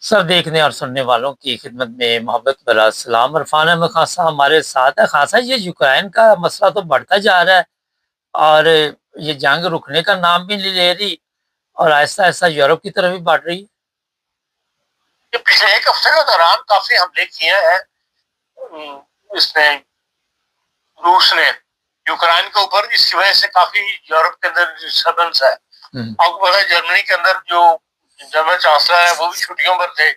سب دیکھنے اور سننے والوں کی خدمت میں محبت بھرا سلام. عرفان احمد خان صاحب ہمارے ساتھ ہے. خان صاحب، یہ یوکرائن کا مسئلہ تو بڑھتا جا رہا ہے اور یہ جنگ رکنے کا نام بھی نہیں لے رہی اور آہستہ آہستہ یورپ کی طرف بھی بڑھ رہی ہے. پچھلے ایک ہفتے کے دوران کافی حملے کیے ہیں اس نے روس نے یوکرائن کے اوپر. اس کی وجہ سے کافی یورپ کے اندر ڈسٹربنس ہے. آپ کو پتا ہے جرمنی کے اندر جو جرمن چانسلر ہے وہ بھی چھٹیوں پر تھے.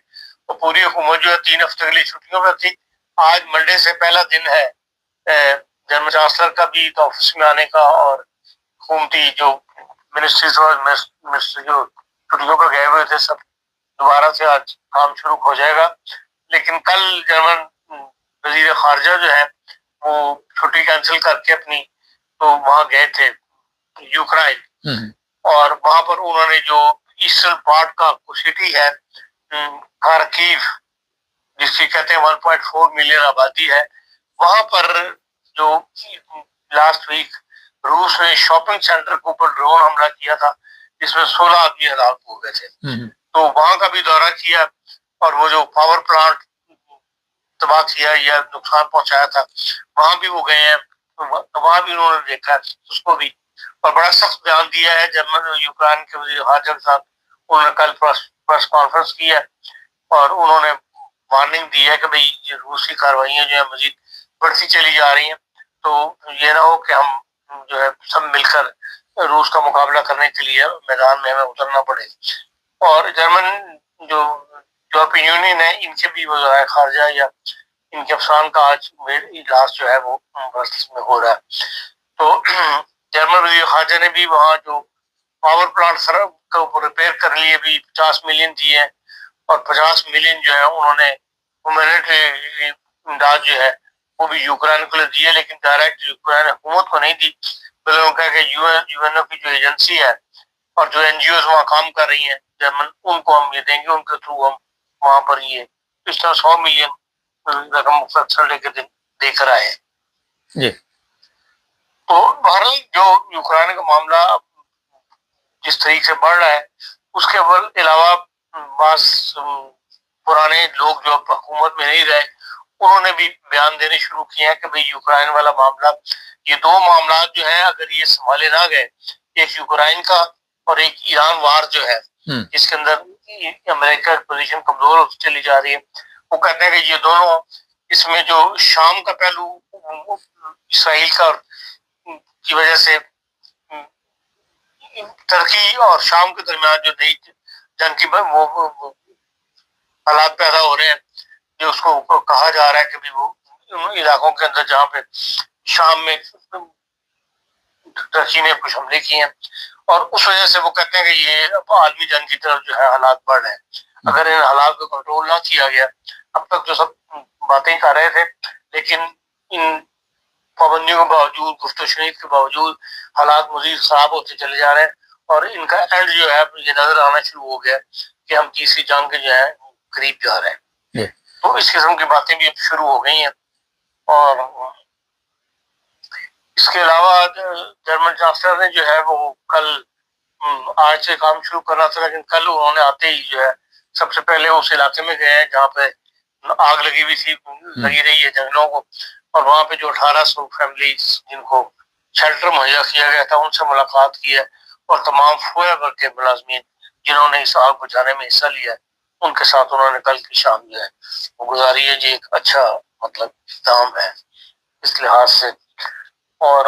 تو پوری حکومت جو ہے 3 ہفتے کے لیے چھٹیوں پر تھی. آج منڈے سے پہلا دن ہے جرمن چانسلر کا بھی آفس میں آنے کا اور حکومتی جو منسٹریز اور منسٹر جو چھٹیوں پر گئے ہوئے تھے سب دوبارہ سے آج کام شروع ہو جائے گا. لیکن کل جرمن وزیر خارجہ جو ہے وہ چھٹی کینسل کر کے اپنی تو وہاں گئے تھے یوکرائن. اور وہاں پر انہوں نے جو ایسٹرن پارٹ کا سٹی ہے خارکیو جس کی کہتے ہیں 1.4 ملین آبادی ہے، وہاں پر جو لاسٹ ویک روس نے شاپنگ سینٹر کے اوپر ڈرون حملہ کیا تھا جس میں 16 آدمی ہلاک ہو گئے تھے. تو وہاں کا بھی دورہ کیا اور وہ جو پاور پلانٹ تباہ کیا یا نقصان پہنچایا تھا وہاں بھی وہ گئے ہیں. وہاں بھی انہوں نے دیکھا اس کو بھی اور بڑا سخت بیان دیا ہے. جرمن یوکرائن کے وزیر خارجہ کے ساتھ انہوں نے کل پریس کانفرنس کی ہے اور انہوں نے وارننگ دی ہے کہ بھئی یہ روسی کاروائیاں جو ہیں مزید بڑھتی چلی جا رہی ہیں تو یہ نہ ہو کہ ہم جو ہے سب مل کر روس کا مقابلہ کرنے کے لیے میدان میں ہمیں اترنا پڑے. اور جرمن جو یورپین یونین ہے ان کے بھی وزرائے خارجہ یا ان کے افسران کا آج اجلاس جو ہے وہ برسلز میں ہو رہا ہے. تو جرمن وزیر خارجہ نے بھی وہاں جو پاور پلانٹ کو ریپیئر کرنے لیے بھی 50 ملین دیے ہیں اور 50 ملین جو ہے انہوں نے ہیومینٹری امداد جو ہے وہ بھی یوکرائن کو دیے، لیکن ڈائریکٹ یوکرائن حکومت کو نہیں دی بلکہ انہوں نے کہا کہ یو این او کی جو ایجنسی ہے اور جو این جی اوز وہاں کام کر رہی ہیں جرمن ان کو ہم یہ دیں گے، ان کے تھرو ہم وہاں پر یہ اس طرح 100 ملین رقم مسلسل لے کے دے کر آئے. تو بہرحال جو یوکرائن کا معاملہ جس طریقے سے بڑھ رہا ہے اس کے علاوہ بعض پرانے لوگ جو حکومت میں نہیں رہے انہوں نے بھی بیان دینے شروع کیے ہیں کہ بھئی یوکرائن والا معاملہ، یہ دو معاملات جو ہیں اگر یہ سنبھالے نہ گئے، ایک یوکرائن کا اور ایک ایران وار جو ہے جس کے اندر امریکہ کی پوزیشن کمزور ہوتی چلی جا رہی ہے، وہ کہتے ہیں کہ یہ دونوں اس میں جو شام کا پہلو اسرائیل کا کی وجہ سے ترکی اور شام کے درمیان جو نئی جنگ کی وہ حالات پیدا ہو رہے ہیں جو اس کو کہا جا رہا ہے کہ وہ ان علاقوں کے اندر جہاں پہ شام میں ترکی نے کچھ حملے کیے ہیں اور اس وجہ سے وہ کہتے ہیں کہ یہ عالمی جنگ کی طرف جو ہے حالات بڑھ رہے ہیں. اگر ان حالات کو کنٹرول نہ کیا گیا، اب تک جو سب باتیں کر رہے تھے لیکن ان پابندیوں کے باوجود گفت و شنید کے باوجود حالات مزید خراب ہوتے چلے جا رہے ہیں اور ان کا اینڈ جو ہے یہ نظر آنا شروع ہو گیا کہ ہم تیسری جنگ کے جو ہے قریب جا رہے ہیں. تو اس قسم کی باتیں بھی اب شروع ہو گئی ہیں. اور اس کے علاوہ جرمن چانسلر نے جو ہے وہ کل آج سے کام شروع کرنا تھا لیکن کل انہوں نے آتے ہی جو ہے سب سے پہلے اس علاقے میں گئے ہیں جہاں پہ آگ لگی ہوئی تھی، لگی رہی ہے جنگلوں کو، اور وہاں پہ جو 1800 فیملیز جن کو شیلٹر مہیا کیا گیا تھا ان سے ملاقات کی ہے اور تمام فویا کے ملازمین جنہوں نے اس آگ بجھانے میں حصہ لیا ان کے ساتھ انہوں نے کل کی شام جو ہے وہ گزاری ہے. جی ایک اچھا مطلب اقدام ہے اس لحاظ سے. اور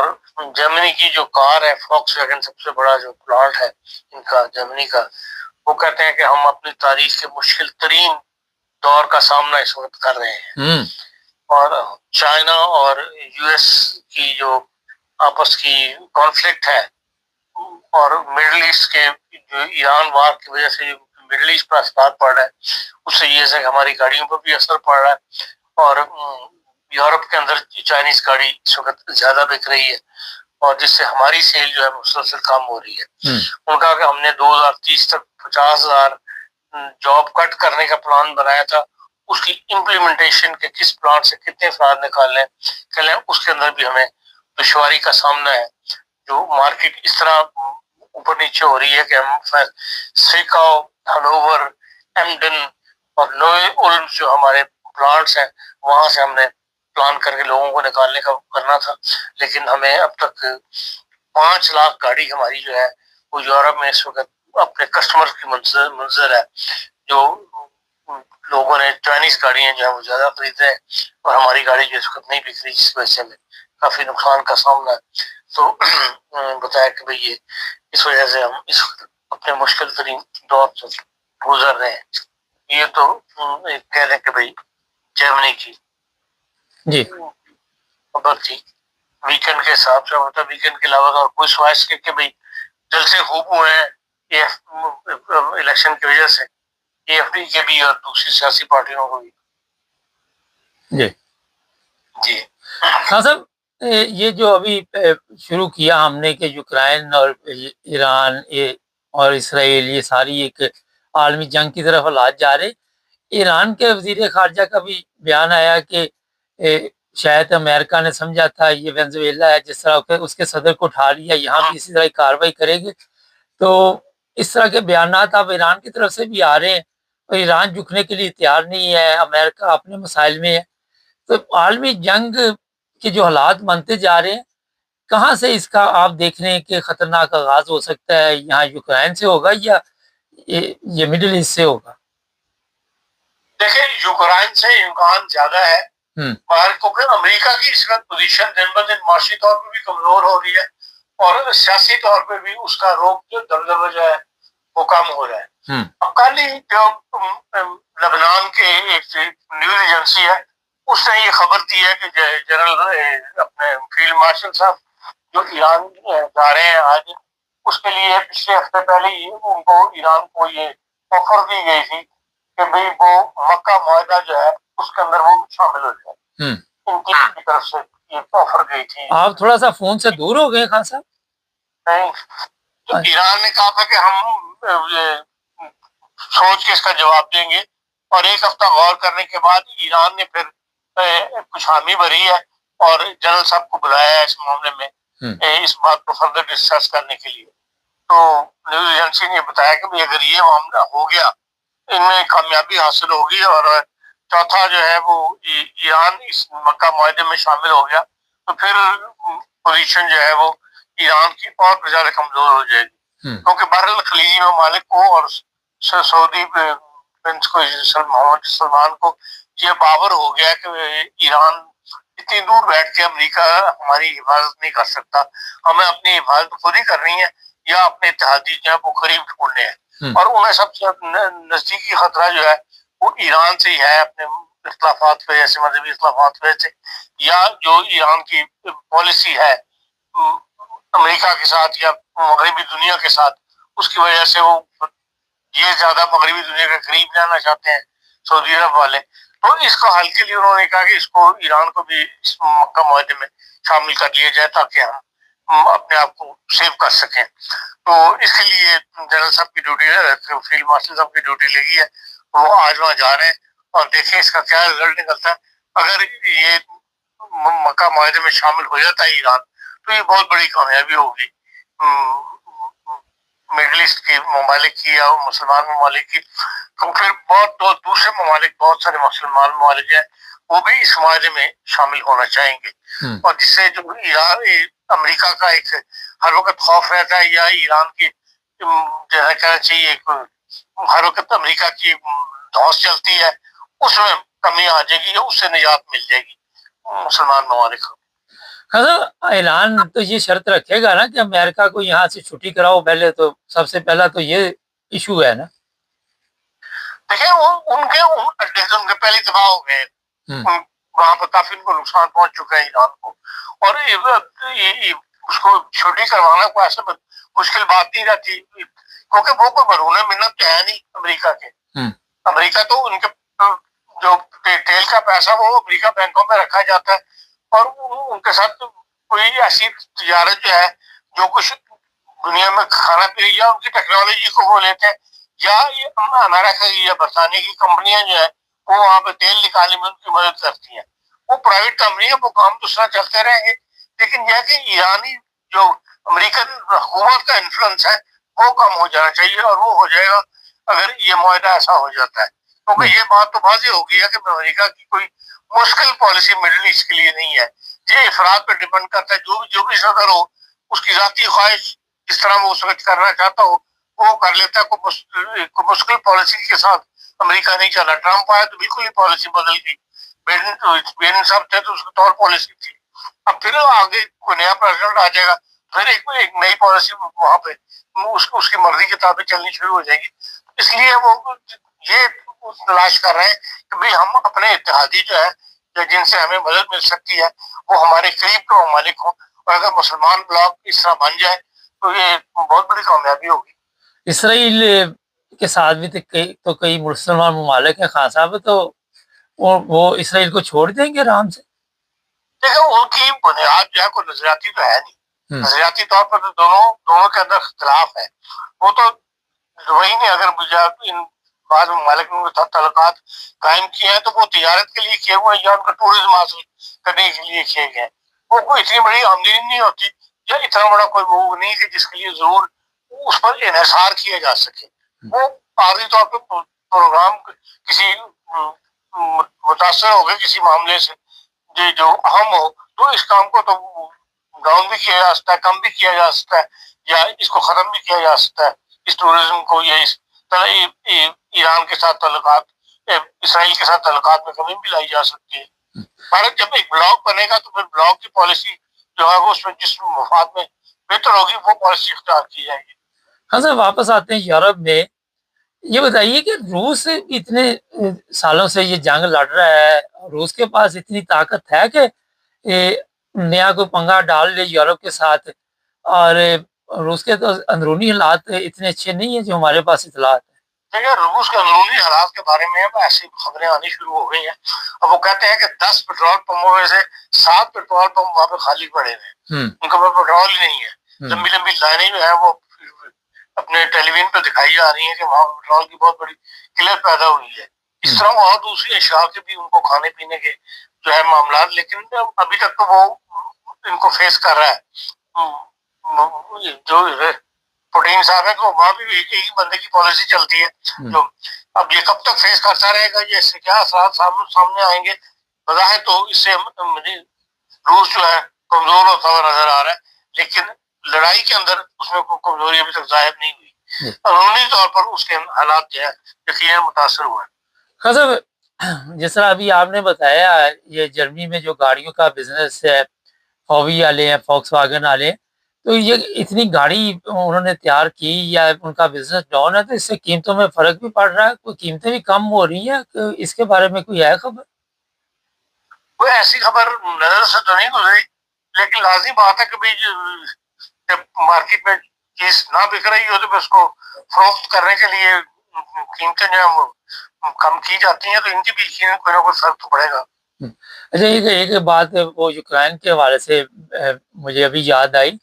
جرمنی کی جو کار ہے فاکس ویگن سب سے بڑا جو پلانٹ ہے ان کا جرمنی کا، وہ کہتے ہیں کہ ہم اپنی تاریخ کے مشکل ترین دور کا سامنا اس وقت کر رہے ہیں. اور چائنا اور یو ایس کی جو آپس کی کانفلکٹ ہے اور مڈل ایسٹ کے جو ایران وار کی وجہ سے جو مڈل ایسٹ پر اثرات پڑ رہا ہے اس سے یہ ہے کہ ہماری گاڑیوں پر بھی اثر پڑ رہا ہے اور یورپ کے اندر چائنیز گاڑی اس وقت زیادہ بک رہی ہے اور جس سے ہماری سیل جو ہے مسلسل کم ہو رہی ہے. ان کا کہ ہم نے 2030 تک 50,000 جاب کٹ کرنے کا پلان بنایا تھا، اس کی امپلیمنٹیشن کے کس پلانٹ سے کتنے افراد نکالنے اس کے اندر بھی ہمیں دشواری کا سامنا ہے. جو مارکیٹ اس طرح اوپر نیچے ہو رہی ہے کہ ہم سیکاؤ، ہنوور، ایمڈن اور نوے علم جو ہمارے پلانٹس ہیں وہاں سے ہم نے پلان کر کے لوگوں کو نکالنے کا کرنا تھا، لیکن ہمیں اب تک 5 لاکھ گاڑی ہماری جو ہے وہ یورپ میں اس وقت اپنے کسٹمر کی منظر ہے، جو لوگوں نے چائنیز گاڑیاں جو ہے وہ زیادہ خرید رہے ہیں اور ہماری گاڑی جو اس وقت نہیں بک رہی، جس وجہ سے ہمیں کافی نقصان کا سامنا ہے۔ تو بتایا کہ بھئی یہ اس وجہ سے ہم اس وقت اپنے مشکل ترین دور سے گزر رہے ہیں۔ یہ تو ایک کہہ لیں کہ بھئی جرمنی کی جی خبر تھی ویکینڈ کے حساب سے، ہوتا ویکینڈ کے علاوہ اور کوئی سوائس کہ بھئی جلسے خوب ہوئے ہیں یہ الیکشن کی وجہ سے، اے ایف ڈی کے بھی اور دوسری سیاسی پارٹیوں کو بھی۔ جی جی خان صاحب، یہ جو ابھی شروع کیا ہم نے کہ یوکرائن اور ایران اور اسرائیل، یہ ساری ایک عالمی جنگ کی طرف حالات جا رہے۔ ایران کے وزیر خارجہ کا بھی بیان آیا کہ شاید امریکہ نے سمجھا تھا یہ وینزویلا ہے، جس طرح اس کے صدر کو اٹھا لیا، یہاں بھی اسی طرح کی کاروائی کریں گے۔ تو اس طرح کے بیانات اب ایران کی طرف سے بھی آ رہے ہیں اور ایران جھکنے کے لیے تیار نہیں ہے، امریکہ اپنے مسائل میں ہے۔ تو عالمی جنگ کے جو حالات بنتے جا رہے ہیں، کہاں سے اس کا آپ دیکھ رہے ہیں کہ خطرناک آغاز ہو سکتا ہے؟ یہاں یوکرائن سے ہوگا یا یہ مڈل ایسٹ سے ہوگا؟ دیکھیں یوکرائن سے امکان زیادہ ہے، کیونکہ امریکہ کی اس وقت پوزیشن دن بہ دن معاشی طور پہ بھی کمزور ہو رہی ہے اور سیاسی طور پہ بھی اس کا روک جو دبدبہ جو ہے وہ کم ہو رہا ہے۔ اب کل ہی جو لبنان کے ایک نیوز ایجنسی ہے اس نے یہ خبر دی ہے کہ جنرل اپنے فیلڈ مارشل صاحب جو ایران جا رہے ہیں آج، اس کے لیے پچھلے ہفتے پہلے ہی ان کو ایران کو یہ آفر دی گئی تھی کہ بھئی وہ مکہ معاہدہ جو ہے اس کے اندر وہ شامل ہو جائے۔ ان کی طرف سے یہ آفر گئی تھی۔ آپ تھوڑا سا فون سے دور ہو گئے خان صاحب؟ نہیں، تو ایران نے کہا تھا کہ ہم سوچ کے اس کا جواب دیں گے، اور ایک ہفتہ غور کرنے کے بعد ایران نے پھر کچھ حامی بھری ہے اور جنرل صاحب کو بلایا ہے اس معاملے میں اس بات کو فردر ڈسکس کرنے کے لیے۔ تو نیوز ایجنسی نے بتایا کہ اگر یہ معاملہ ہو گیا، ان میں کامیابی حاصل ہوگی اور چوتھا جو ہے وہ ایران اس مکہ معاہدے میں شامل ہو گیا، تو پھر پوزیشن جو ہے وہ ایران کی اور زیادہ کمزور ہو جائے گی، کیونکہ بہرحال خلیجی ممالک کو اور سعودی پرنس کو محمد سلمان کو یہ باور ہو گیا کہ ایران اتنی دور بیٹھ کے امریکہ ہماری حفاظت نہیں کر سکتا، ہمیں اپنی حفاظت خود ہی کرنی ہے یا اپنے اتحادی جو ہے وہ قریب ڈھونڈنے ہیں۔ اور انہیں سب سے نزدیکی خطرہ جو ہے وہ ایران سے ہی ہے، اپنے اختلافات کی وجہ سے، مذہبی اختلافات کی وجہ سے، یا جو ایران کی پالیسی ہے امریکہ کے ساتھ یا مغربی دنیا کے ساتھ، اس کی وجہ سے وہ یہ زیادہ مغربی دنیا کے قریب جانا چاہتے ہیں سعودی عرب والے۔ تو اس کا حل کے لیے انہوں نے کہا کہ اس کو ایران کو بھی اس مکہ معاہدے میں شامل کر لیا جائے تاکہ ہم اپنے آپ کو سیو کر سکیں۔ تو اس کے لیے جنرل صاحب کی ڈیوٹی ہے، فیلڈ مارشل صاحب کی ڈیوٹی لگی ہے، وہ آج وہاں جا رہے ہیں اور دیکھیں اس کا کیا رزلٹ نکلتا ہے۔ اگر یہ مکہ معاہدے میں شامل ہو جاتا ہے ایران تو یہ بہت بڑی کامیابی ہوگی مڈل ایسٹ کی ممالک کی یا مسلمان ممالک کی۔ تو پھر بہت دوسرے ممالک، بہت سارے مسلمان ممالک ہیں وہ بھی اس معاہدے میں شامل ہونا چاہیں گے، اور جس سے جو ایران امریکہ کا ایک ہر وقت خوف رہتا ہے یا ایران کی جو ہے کہنا چاہیے ہر وقت امریکہ کی دھوس چلتی ہے، اس میں کمی آ جائے گی یا اس سے نجات مل جائے گی مسلمان ممالک کو۔ اعلان تو یہ شرط رکھے گا نا کہ امریکہ کو یہاں سے چھٹی کراؤ پہلے، تو سب سے پہلا تو یہ ایشو ہے نا۔ دیکھیں ان کے اڈے سے ان کے پہلے تباہ ہو گئے، وہاں پر کافی ان کو نقصان پہنچ چکا ہے ایران کو، اور اس کو چھٹی کروانا کوئی ایسا مشکل بات نہیں رہتی، کیونکہ وہ کوئی برہنہ منت تو ہے نہیں امریکہ کے۔ امریکہ تو ان کے جو تیل کا پیسہ وہ امریکہ بینکوں میں رکھا جاتا ہے، اور ان کے ساتھ کوئی ایسی تجارت جو ہے جو کچھ دنیا میں کھانا پینا یا ان کی ٹیکنالوجی کو وہ لیتے ہیں، یا امریکہ کی یا برطانیہ کی کمپنیاں جو ہے وہ وہاں پہ تیل نکالنے میں ان کی مدد کرتی ہیں۔ وہ پرائیویٹ کمپنی ہے، وہ کام تو اس طرح چلتے رہیں گے، لیکن یہ کہ ایرانی جو امریکن حکومت کا انفلوئنس ہے وہ کم ہو جانا چاہیے، اور وہ ہو جائے گا اگر یہ معاہدہ ایسا ہو جاتا ہے۔ کیونکہ یہ بات تو واضح ہو گئی ہے کہ امریکہ کی کوئی مشکل پالیسی مڈل ایسٹ کے لیے نہیں ہے. یہ افراد پہ ڈپینڈ کرتا ہے، جو بھی صدر ہو اس کی ذاتی خواہش جس طرح وہ اس وقت کرنا چاہتا ہو وہ کر لیتا ہے. کوئی مشکل پالیسی کے ساتھ امریکہ نہیں چلا. ٹرمپ آیا تو بالکل ہی پالیسی بدل گئی. بائیڈن صاحب تھے تو اس کی طور پالیسی تھی. اب پھر آگے کوئی نیا پریزیڈنٹ آ جائے گا، پھر ایک نئی پالیسی وہاں پہ اس کی مرضی کے تابع چلنی شروع ہو جائے گی. اس لیے وہ یہ تلاش کر رہے ہیں کہ بھئی ہم اپنے اتحادی جو ہے جن سے ہمیں مدد مل سکتی ہے وہ ہمارے قریب کے ممالک ہوں، اور اگر مسلمان بلاک اس طرح بن جائے تو یہ بہت بڑی کامیابی ہوگی. اسرائیل کے ساتھ بھی تو کئی مسلمان ممالک ہیں خان صاحب، تو وہ اسرائیل کو چھوڑ دیں گے آرام سے؟ دیکھیں ان کی بنیاد جو ہے کوئی نظریاتی تو ہے نہیں. نظریاتی طور پر تو دونوں کے اندر اختلاف ہے. وہ تو وہی نے اگر ان بعض ممالک میں تعلقات قائم کیے ہیں تو وہ تجارت کے لیے کیے ہوئے یا ان کا ٹورزم حاصل کرنے کے لیے کیے گئے. وہ کوئی اتنی بڑی آمدنی نہیں ہوتی یا اتنا بڑا کوئی وہ نہیں کہ جس کے لیے ضرور اس پر انحصار کیا جا سکے. وہ عارضی طور پہ پروگرام کسی متاثر ہو گئے کسی معاملے سے جو اہم ہو تو اس کام کو تو ڈاؤن بھی کیا جا سکتا ہے، کم بھی کیا جا سکتا ہے، یا اس کو ختم بھی کیا جا سکتا ہے. اس ٹورزم کو یا اس طرح ایران کے ساتھ تعلقات، اسرائیل کے ساتھ تعلقات میں کمی بھی لائی جا سکتی ہے. بھارت جب ایک بلاک بنے گا تو پھر بلاک کی پالیسی جو ہے وہ اس میں جس مفاد میں بہتر ہوگی وہ پالیسی اختیار کی جائے گی. ہاں سر، واپس آتے ہیں یورپ میں. یہ بتائیے کہ روس اتنے سالوں سے یہ جنگ لڑ رہا ہے، روس کے پاس اتنی طاقت ہے کہ نیا کوئی پنگا ڈال لے یورپ کے ساتھ، اور روس کے تو اندرونی حالات اتنے اچھے نہیں ہیں جو ہمارے پاس اطلاعات ہیں. دیکھیں روس کے اندرونی حالات کے بارے میں ایسی خبریں آنی شروع ہو گئی ہیں. اب وہ کہتے ہیں کہ 10 پیٹرول پمپوں میں سے 7 پیٹرول پمپ وہاں پہ خالی پڑے ہیں، ان کے پاس پیٹرول ہی نہیں ہے. لمبی لمبی لائنیں جو ہیں وہ اپنے ٹیلی ویژن پہ دکھائی جا رہی ہیں کہ وہاں پیٹرول کی بہت بڑی قلت پیدا ہوئی ہے. اس طرح اور دوسری اشیاء کے بھی ان کو کھانے پینے کے جو ہے معاملات، لیکن ابھی تک تو وہ ان کو فیس کر رہا ہے. جو پوٹین صاحب ہے کہ وہاں بھی ایک ہی بندے کی پالیسی چلتی ہے. جو اب یہ کب تک فیس کرتا رہے گا، یہ اس سے کیا اثرات سامنے آئیں گے. بظاہر تو اس سے روس جو ہے کمزور ہوتا ہوا نظر آ رہا ہے، لیکن لڑائی کے اندر اس میں کوئی کمزوری ابھی تک ظاہر نہیں ہوئی. قانونی طور پر اس کے حالات جو ہے یقیناً متاثر ہوئے ہیں. خاصا جس طرح ابھی آپ نے بتایا یہ جرمنی میں جو گاڑیوں کا بزنس ہے، فوی والے ہیں، فوکس واگن والے، تو یہ اتنی گاڑی انہوں نے تیار کی یا ان کا بزنس ڈاؤن ہے تو اس سے قیمتوں میں فرق بھی پڑ رہا ہے، کوئی قیمتیں بھی کم ہو رہی ہیں. اس کے بارے میں کوئی ہے خبر؟ کوئی ایسی خبر نظر سے تو نہیں گزری، لیکن لازمی بات ہے کہ بھائی جب مارکیٹ میں چیز نہ بک رہی ہو تو پھر اس کو فروخت کرنے کے لیے قیمتیں جو ہے کم کی جاتی ہیں، تو ان کی بھی کوئی نہ کوئی فرق تو پڑے گا. اچھا، ایک بات وہ یوکرائن کے حوالے سے مجھے ابھی یاد آئی.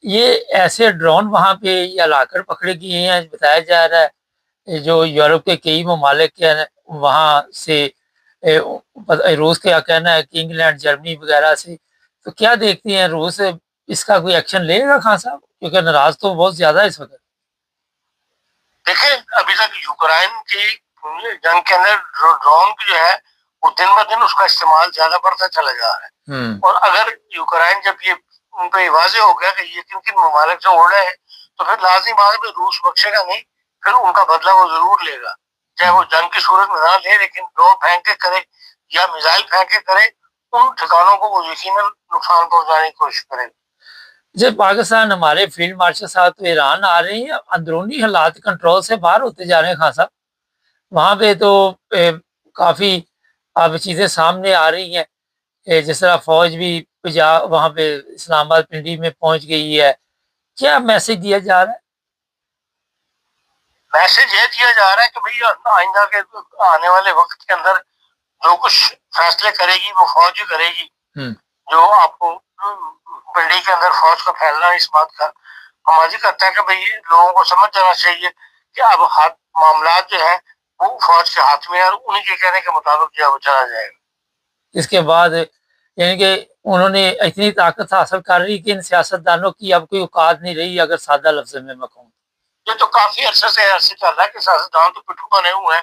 یہ ایسے ڈرون وہاں پہ یا لا کر پکڑے گئے ہیں، بتایا جا رہا ہے جو یورپ کے کئی ممالک کے وہاں سے، روس کا کہنا ہے کہ انگلینڈ، جرمنی وغیرہ سے. تو کیا دیکھتے ہیں روس اس کا کوئی ایکشن لے گا خان صاحب، کیونکہ ناراض تو بہت زیادہ ہے اس وقت. دیکھیں ابھی تک یوکرائن کی جنگ کے اندر ڈرون جو ہے وہ دن ب دن اس کا استعمال زیادہ بڑھتا چلا جا رہا ہے. اور اگر یوکرائن جب یہ ان پہ واضح ہو گیا کہ یہ کن کن ممالک سے اڑ رہے ہیں تو پھر لازمی بات ہے روس بخشے گا نہیں، پھر ان کا بدلہ وہ ضرور لے گا. چاہے وہ جنگ کی صورت میں نہ لے، لیکن ڈرون پھینک کے کرے یا میزائل پھینک کے کرے، ان ٹھکانوں کو وہ یقیناً نقصان پہنچانے کی کوشش کرے. جب پاکستان ہمارے فیلڈ مارشل صاحب تو ایران آ رہے ہیں، اندرونی حالات کنٹرول سے باہر ہوتے جا رہے ہیں خان صاحب. وہاں پہ تو کافی اب چیزیں سامنے آ رہی ہیں، جس طرح فوج بھی وہاں پہ اسلام آباد پنڈی میں پہنچ گئی ہے. کیا میسج دیا جا رہا ہے؟ میسج یہ دیا جا رہا ہے کہ بھئی آئندہ کے آنے والے وقت کے اندر جو کچھ فیصلے کرے گی وہ فوج ہی کرے گی. جو آپ کو پنڈی کے اندر فوج کا پھیلنا اس بات کا ہمازی کرتا ہے کہ بھئی لوگوں کو سمجھ جانا چاہیے کہ اب معاملات جو ہے وہ فوج کے ہاتھ میں ہے، اور انہیں کے کہنے کے مطابق جو ہے وہ چلا جائے گا. اس کے بعد یعنی کہ انہوں نے اتنی طاقت حاصل کر رہی کہ ان سیاستدانوں کی اب کوئی اوقات نہیں رہی، اگر سادہ لفظ میں کہوں. یہ تو کافی عرصے سے ایسے چل رہا ہے کہ سیاستدان تو پٹھو بنے ہوئے ہیں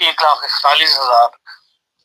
1,41,000